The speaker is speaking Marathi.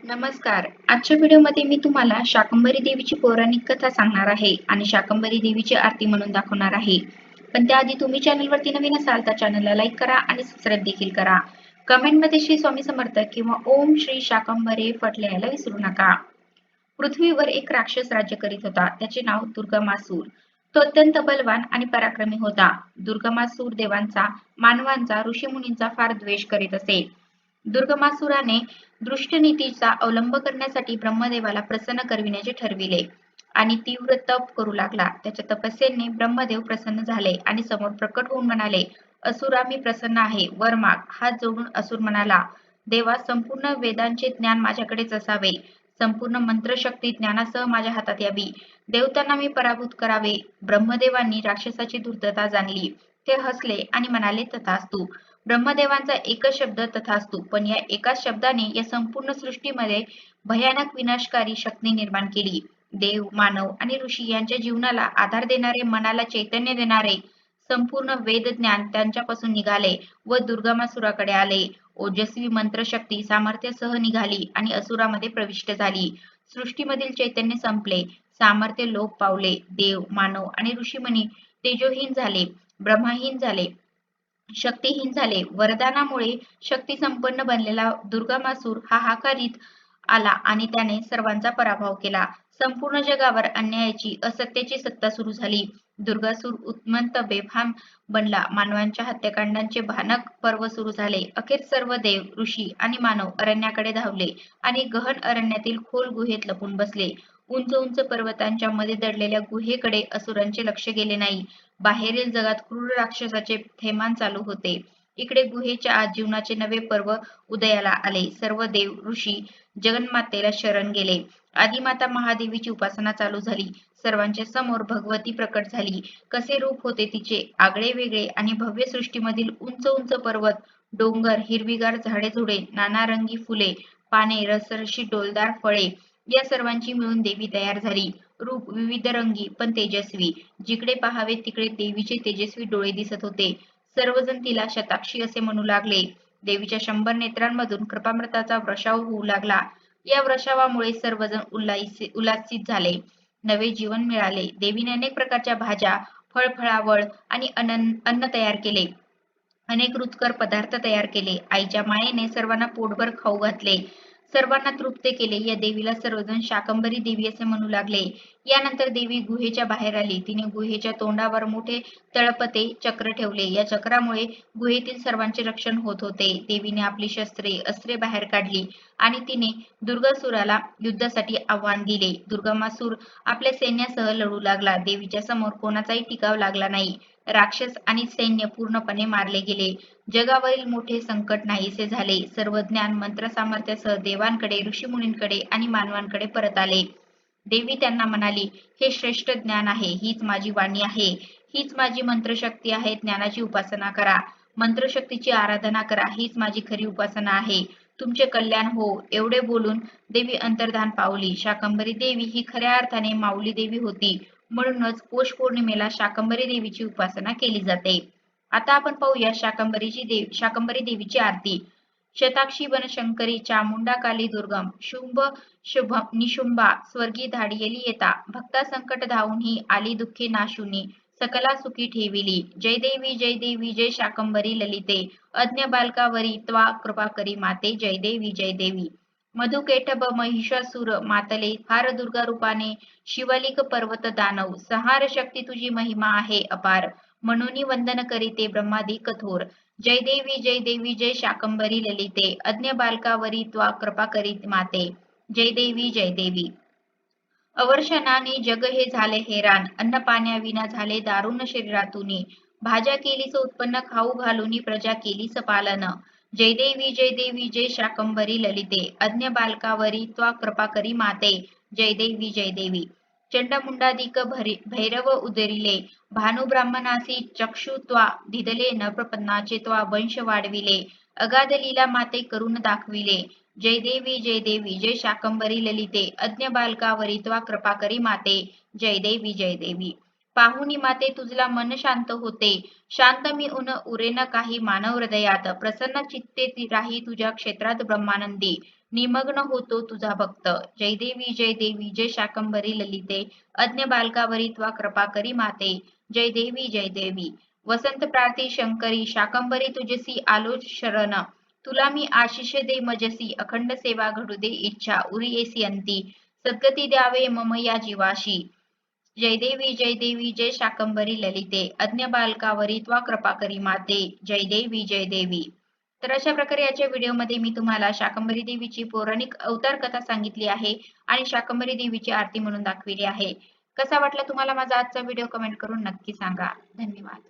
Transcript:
नमस्कार. आजच्या व्हिडिओमध्ये मी तुम्हाला शाकंभरी देवीची पौराणिक कथा सांगणार आहे आणि शाकंभरी देवीची आरती म्हणून दाखवणार आहे. पण त्याआधी तुम्ही चॅनलवरती नवीन असाल तर चॅनलला लाईक करा आणि सबस्क्राईब देखील करा. कमेंटमध्ये श्री स्वामी समर्थ किंवा ओम श्री शाकंभरे फट लिहायला विसरू नका. पृथ्वीवर एक राक्षस राज्य करीत होता. त्याचे नाव दुर्गमासूर. तो अत्यंत बलवान आणि पराक्रमी होता. दुर्गमासूर देवांचा, मानवांचा, ऋषीमुनींचा फार द्वेष करीत असे. दुर्गमासुराने दृष्ट नीतीचा अवलंब करण्यासाठी ब्रह्मदेवाला प्रसन्न करविण्याचे ठरविले आणि तीव्र तप करू लागला. त्याच्या तपस्येने ब्रह्मदेव प्रसन्न झाले आणि समोर प्रकट होऊन म्हणाले, असुरा मी प्रसन्न आहे, वर माग. हात जोडून असुर म्हणाला, देवा संपूर्ण वेदांचे ज्ञान माझ्याकडेच असावे, संपूर्ण मंत्रशक्ती ज्ञानासह माझ्या हातात यावी, देवतांना मी पराभूत करावे. ब्रह्मदेवांनी राक्षसाची धूर्तता जाणली. ते हसले आणि म्हणाले, तथास्तु. ब्रह्मदेवांचा एकच शब्द तथास्तु, पण या एकाच शब्दाने या संपूर्ण सृष्टीमध्ये भयानक विनाशकारी शक्ती निर्माण केली. देव, मानव आणि ऋषी यांच्या जीवनाला आधार देणारे, मनाला चैतन्य देणारे संपूर्ण वेद ज्ञान त्यांच्यापासून निघाले व दुर्गमासुराकडे आले. ओजस्वी मंत्रशक्ती सामर्थ्यासह निघाली आणि असुरामध्ये प्रविष्ट झाली. सृष्टीमधील चैतन्य संपले, सामर्थ्य लोप पावले. देव, मानव आणि ऋषीमुनी तेजोहीन झाले, ब्रह्माहीन झाले, शक्तिहीन झाले. वरदानामुळे शक्ती संपन्न बनलेला दुर्गमासूर हाहाकारीत आला आणि त्याने सर्वांचा पराभव केला. संपूर्ण जगावर अन्यायाची, असत्याची सत्ता सुरू झाली. दुर्गासूर उन्मत्त बेफाम बनला. मानवांच्या हत्याकांडांचे भयानक पर्व सुरू झाले. अखेर सर्व देव, ऋषी आणि मानव अरण्याकडे धावले आणि गहन अरण्यातील खोल गुहेत लपून बसले. उंच उंच पर्वतांच्या मध्ये दडलेल्या गुहेकडे असुरांचे लक्ष गेले नाही. बाहेरील जगात क्रूर राक्षसाचे थैमान चालू होते. इकडे गुहेच्या आत जीवनाचे नवे पर्व उदयाला आले. सर्व देव, ऋषी जगन्मातेला शरण गेले. आदिमाता महादेवीची उपासना चालू झाली. सर्वांच्या समोर भगवती प्रकट झाली. कसे रूप होते तिचे, आगळे वेगळे आणि भव्य. सृष्टीमधील उंच उंच पर्वत, डोंगर, हिरवीगार झाडेझुडे, नानारंगी फुले, पाने, रसरशी डोलदार फळे, या सर्वांची मिळून देवी तयार झाली. रूप विविध रंगी पण तेजस्वी. जिकडे पाहावे तिकडे देवीचे तेजस्वी डोळे दिसत होते. सर्वजण तिला शताक्षी असे म्हणू लागले. देवीच्या 100 नेत्रांमधून कृपामृताचा वर्षाव होऊ लागला. या वर्षावामुळे सर्वजण उल्हासित झाले. नवे जीवन मिळाले. देवीने अनेक प्रकारच्या भाज्या, फळफळावळ आणि अन्न तयार केले. अनेक रुचकर पदार्थ तयार केले. आईच्या मायेने सर्वांना पोटभर खाऊ घातले, सर्वांना तृप्त केले. या देवीला सर्वजण शाकंभरी देवी असे म्हणू लागले. यानंतर देवी गुहेच्या बाहेर आली. तिने गुहेच्या तोंडावर मोठे तळपते चक्र ठेवले. या चक्रामुळे गुहेतील सर्वांचे रक्षण होत होते. देवीने आपली शस्त्रे, अस्त्रे बाहेर काढली आणि तिने दुर्गासुराला युद्धासाठी आव्हान दिले. दुर्गमासूर आपल्या सैन्यासह लढू लागला. देवीच्या समोर कोणाचाही टिकाव लागला नाही. राक्षस आणि सैन्य पूर्णपणे मारले गेले. जगावरील मोठे संकट नाहीसे झाले. सर्व ज्ञान मंत्र सामर्थ्यासह देवांकडे, ऋषीमुनींकडे आणि मानवांकडे परत आले. देवी त्यांना म्हणाली, हे श्रेष्ठ ज्ञान आहे, हीच माझी वाणी आहे, हीच माझी मंत्रशक्ती आहे. ज्ञानाची उपासना करा, मंत्रशक्तीची आराधना करा, हीच माझी खरी उपासना आहे. तुमचे कल्याण हो. एवढे बोलून देवी अंतर्धान पावली. शाकंभरी देवी ही खऱ्या अर्थाने माऊली देवी होती. म्हणूनच पौष पौर्णिमेला शाकंभरी देवीची उपासना केली जाते. आता आपण पाहूया शाकंभरी देवीची आरती. शताक्षी बनशंकरी चामुंडा काली दुर्गम शुंभ शुभ निशुंभा स्वर्गी धाडियली येता भक्ता संकट धावून ही आली दुःखी नाशुनी सकला सुखी ठेविली. जय देवी जय शाकंभरी ललिते अज्ञ बालकावरी त्वा कृपा करी माते. जय देवी. मधुकेटभ महिषासुर मातले फार दुर्गा रूपाने शिवलिक पर्वत दानव संहार शक्ती तुझी महिमा आहे अपार. म्हणून वंदन करीते ब्रह्मादी कठोर. जय देवी जय शाकंभरी ललिते अज्ञ बालकावरी त्वा कृपा करीत माते. जय देवी. अवर्षणाने जग हे झाले हैराण अन्न पाण्याविना झाले दारुण शरीरातूनी भाज्या केलीच उत्पन्न खाऊ घालूनी प्रजा केलीच पालन. जय देवी जय शाकंभरी ललिते अज्ञ बालकावरी त्वा कृपा करी माते. जय देवी. चंडमुंडादिक भैरव उदरिले भानु ब्राह्मणासी चक्षु त्वा दिदले न प्रपन्नाचे त्वा वंश वाढविले अगाध लीला माते करून दाखविले. जय देवी जय शाकंभरी ललिते अज्ञ बालकावरी त्वा कृपा करी माते. जय देवी. पाहुनी माते तुझला मन शांत होते. शांत मी उन उरेन काही मानव हृदयात. प्रसन्न चित्ते राही तुझ्या क्षेत्रात ब्रह्मानंदी. निमग्न होतो तुझा भक्त. जय देवी जय देवी जय शाकंभरी ललिते. अज्ञ बालकावरी त्वा कृपा करी माते. जय देवी जय देवी. वसंत प्रार्थी शंकरी शाकंभरी तुझसी आलो शरण. तुला मी आशिष दे मजसी. अखंड सेवा घडू दे इच्छा उरी येसी अंती. सद्गती द्यावे मम या जीवाशी. जय देवी जय शाकंभरी ललिते. अज्ञ बालकावरी त्वा कृपा करी माते. जय देवी जय देवी. तर अशा प्रकारे याच्या व्हिडिओमध्ये मी तुम्हाला शाकंभरी देवीची पौराणिक अवतार कथा सांगितली आहे आणि शाकंभरी देवीची आरती म्हणून दाखविली आहे. कसा वाटला तुम्हाला माझा आजचा व्हिडिओ कमेंट करून नक्की सांगा. धन्यवाद.